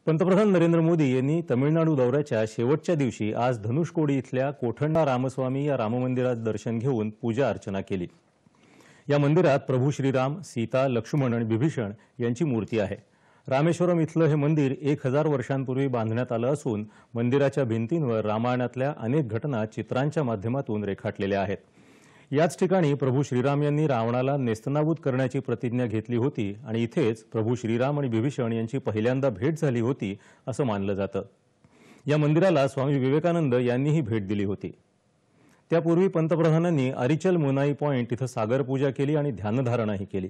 पंतप्रधान नरेंद्र मोदी यांनी तमिळनाडू दौऱ्याच्या शेवटच्या दिवशी आज धनुषकोडी इथल्या कोठंडा रामस्वामी या राममंदिरात दर्शन घेऊन पूजा अर्चना केली। या मंदिरात प्रभू श्रीराम, सीता, लक्ष्मण आणि विभीषण यांची मूर्ती आहे। रामेश्वरम इथलं हे मंदिर 1000 वर्षांपूर्वी बांधण्यात आलं असून मंदिराच्या भिंतींवर रामायणातल्या अनेक घटना चित्रांच्या माध्यमातून रेखाटलेल्या आहेत। याच ठिकाणी प्रभू श्रीराम यांनी रावणाला नेस्तनाबूत करण्याची प्रतिज्ञा घेतली होती आणि इथेच प्रभू श्रीराम आणि विभीषण यांची पहिल्यांदा भेट झाली होती असं मानलं जातं। या मंदिराला स्वामी विवेकानंद यांनीही भेट दिली होती। त्यापूर्वी पंतप्रधानांनी अरिचल मुनाई पॉइंट इथं सागर पूजा केली आणि ध्यानधारणाही केली।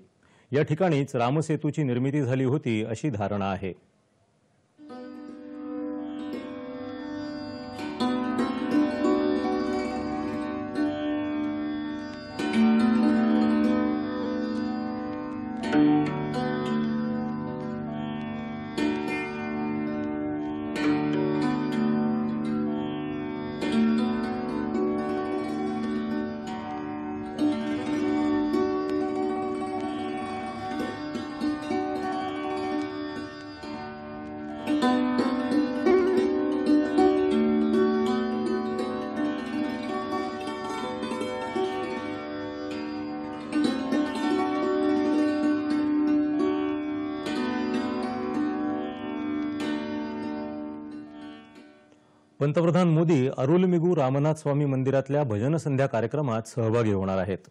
या ठिकाणीच रामसेतूची निर्मिती झाली होती अशी धारणा आहे। पंतप्रधान मोदी अरुलमिगू रामनाथ स्वामी मंदिरातल्या भजन संध्या कार्यक्रमात सहभागी होणार आहेत।